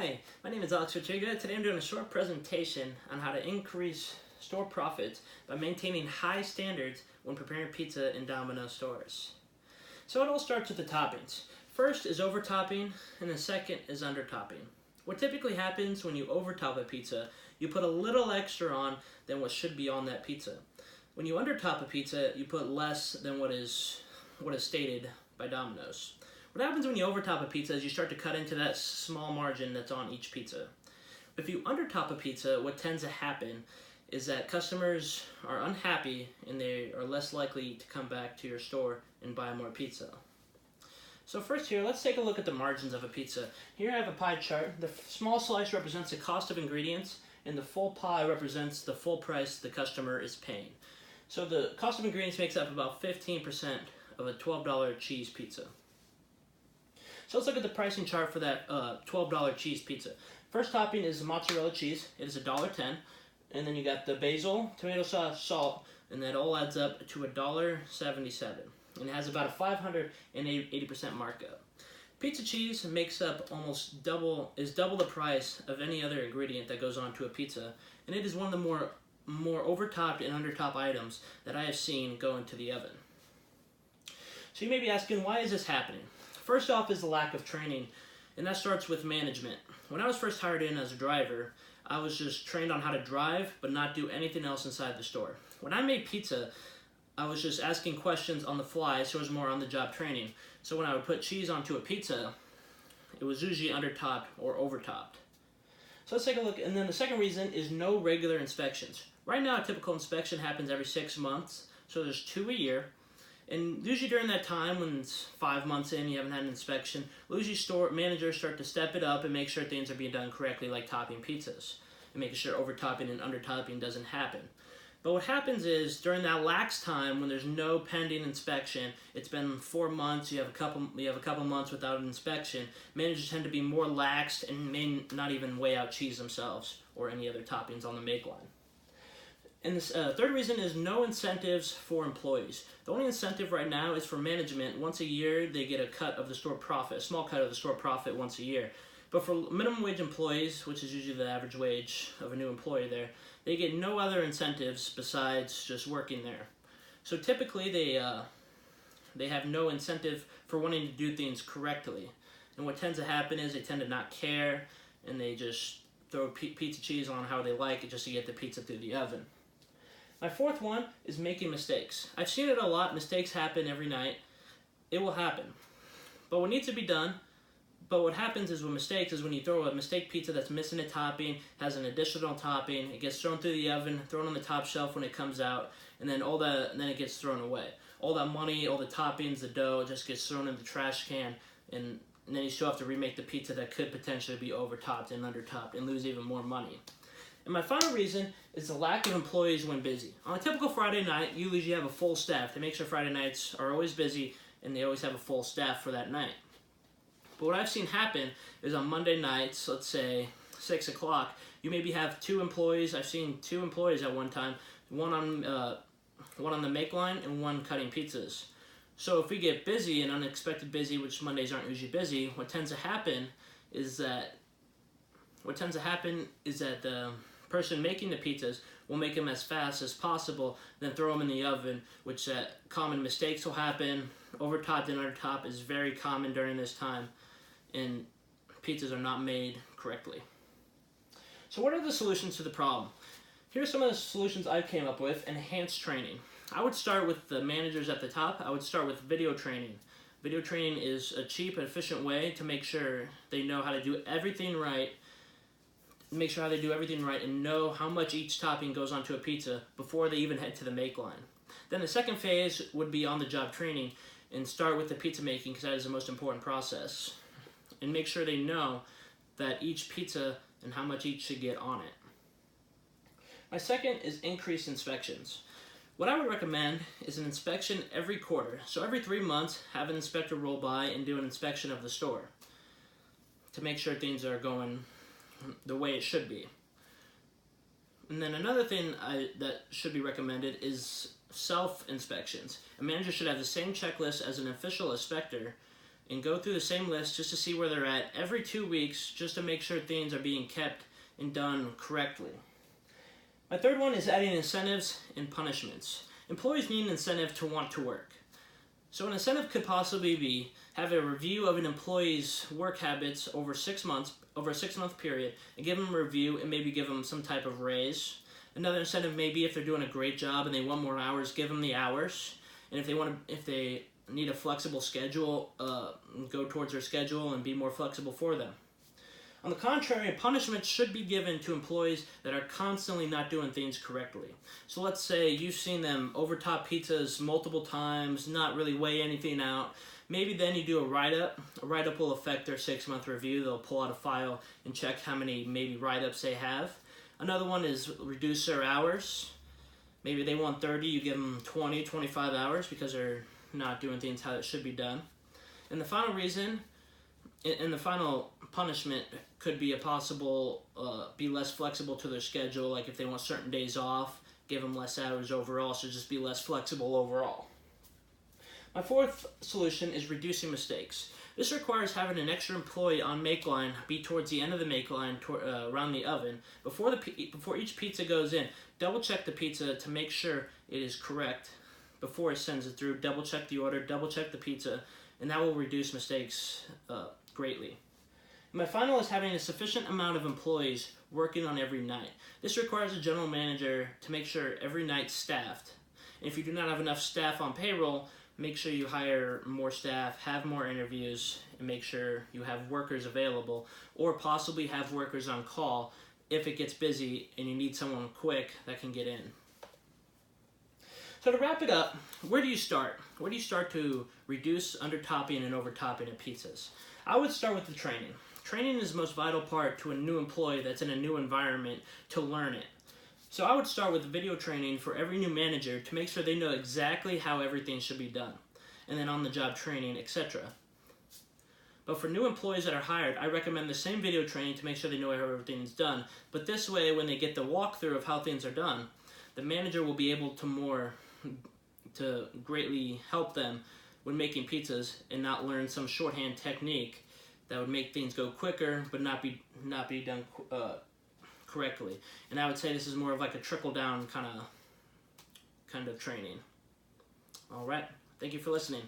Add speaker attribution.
Speaker 1: Hi, my name is Pietryga. Today I'm doing a short presentation on how to increase store profits by maintaining high standards when preparing pizza in Domino's stores. So it all starts with the toppings. First is overtopping, and the second is undertopping. What typically happens when you overtop a pizza, you put a little extra on than what should be on that pizza. When you undertop a pizza, you put less than what is stated by Domino's. What happens when you overtop a pizza is you start to cut into that small margin that's on each pizza. If you undertop a pizza, what tends to happen is that customers are unhappy and they are less likely to come back to your store and buy more pizza. So first here, let's take a look at the margins of a pizza. Here I have a pie chart. The small slice represents the cost of ingredients, and the full pie represents the full price the customer is paying. So the cost of ingredients makes up about 15% of a $12 cheese pizza. So let's look at the pricing chart for that $12 cheese pizza. First topping is the mozzarella cheese. It is $1.10. And then you got the basil, tomato sauce, salt, and that all adds up to $1.77. And it has about a 580% markup. Pizza cheese makes up almost double the price of any other ingredient that goes onto a pizza, and it is one of the more overtopped and undertopped items that I have seen go into the oven. So you may be asking, why is this happening? First off is the lack of training, and that starts with management. When I was first hired in as a driver, I was just trained on how to drive, but not do anything else inside the store. When I made pizza, I was just asking questions on the fly, so it was more on-the-job training. So when I would put cheese onto a pizza, it was usually undertopped or overtopped. So let's take a look, and then the second reason is no regular inspections. Right now, a typical inspection happens every 6 months, so there's 2 a year. And usually during that time, when it's 5 months in, you haven't had an inspection, usually store managers start to step it up and make sure things are being done correctly, like topping pizzas, and making sure overtopping and undertopping doesn't happen. But what happens is, during that lax time, when there's no pending inspection, it's been 4 months, you have a couple months without an inspection, managers tend to be more lax and may not even weigh out cheese themselves or any other toppings on the make line. And the third reason is no incentives for employees. The only incentive right now is for management. Once a year, they get a cut of the store profit, a small cut of the store profit once a year. But for minimum wage employees, which is usually the average wage of a new employee there, they get no other incentives besides just working there. So typically, they have no incentive for wanting to do things correctly. And what tends to happen is they tend to not care, and they just throw pizza cheese on how they like it just to get the pizza through the oven. My fourth one is making mistakes. I've seen it a lot. Mistakes happen every night. It will happen. But what needs to be done, what happens is with mistakes is when you throw a mistake pizza that's missing a topping, has an additional topping, it gets thrown through the oven, thrown on the top shelf when it comes out, and then then it gets thrown away. All that money, all the toppings, the dough just gets thrown in the trash can, and then you still have to remake the pizza that could potentially be overtopped and undertopped and lose even more money. And my final reason is the lack of employees when busy. On a typical Friday night, you usually have a full staff. They make sure Friday nights are always busy, and they always have a full staff for that night. But what I've seen happen is on Monday nights, let's say 6 o'clock, you maybe have 2 employees. I've seen 2 employees at one time, one on the make line and one cutting pizzas. So if we get busy and unexpected busy, which Mondays aren't usually busy, what tends to happen is that the person making the pizzas will make them as fast as possible, then throw them in the oven, which common mistakes will happen. Overtopped and undertopped is very common during this time, and pizzas are not made correctly. So what are the solutions to the problem? Here are some of the solutions I came up with. Enhanced training. I would start with the managers at the top. I would start with video training. Video training is a cheap and efficient way to make sure they know how to do everything right, and know how much each topping goes onto a pizza before they even head to the make line. Then the second phase would be on-the-job training, and start with the pizza making, because that is the most important process. And make sure they know that each pizza and how much each should get on it. My second is increased inspections. What I would recommend is an inspection every quarter. So every 3 months, have an inspector roll by and do an inspection of the store to make sure things are going the way it should be. And then another thing that should be recommended is self-inspections. A manager should have the same checklist as an official inspector and go through the same list just to see where they're at every 2 weeks, just to make sure things are being kept and done correctly. My third one is adding incentives and punishments. Employees need an incentive to want to work. So an incentive could possibly be have a review of an employee's work habits over 6 months, over a 6-month period, and give them a review and maybe give them some type of raise. Another incentive may be if they're doing a great job and they want more hours, give them the hours. And if they need a flexible schedule, go towards their schedule and be more flexible for them. On the contrary, a punishment should be given to employees that are constantly not doing things correctly. So let's say you've seen them overtop pizzas multiple times, not really weigh anything out. Maybe then you do a write-up. A write-up will affect their 6-month review. They'll pull out a file and check how many maybe write-ups they have. Another one is reduce their hours. Maybe they want 30, you give them 20, 25 hours because they're not doing things how it should be done. And the final reason, and the final punishment could be a possible, be less flexible to their schedule, like if they want certain days off, give them less hours overall, so just be less flexible overall. My fourth solution is reducing mistakes. This requires having an extra employee on make line be towards the end of the make line around the oven. Before each pizza goes in, double check the pizza to make sure it is correct before it sends it through. Double check the order, double check the pizza, and that will reduce mistakes greatly. My final is having a sufficient amount of employees working on every night. This requires a general manager to make sure every night's staffed. And if you do not have enough staff on payroll, make sure you hire more staff, have more interviews, and make sure you have workers available, or possibly have workers on call if it gets busy and you need someone quick that can get in. So to wrap it up, where do you start? Where do you start to reduce undertopping and overtopping of pizzas? I would start with the training. Training is the most vital part to a new employee that's in a new environment to learn it. So I would start with video training for every new manager to make sure they know exactly how everything should be done, and then on-the-job training, etc. But for new employees that are hired, I recommend the same video training to make sure they know how everything is done. But this way, when they get the walkthrough of how things are done, the manager will be able to greatly help them when making pizzas and not learn some shorthand technique that would make things go quicker but not be done correctly. And I would say this is more of like a trickle-down kind of training. All right. Thank you for listening.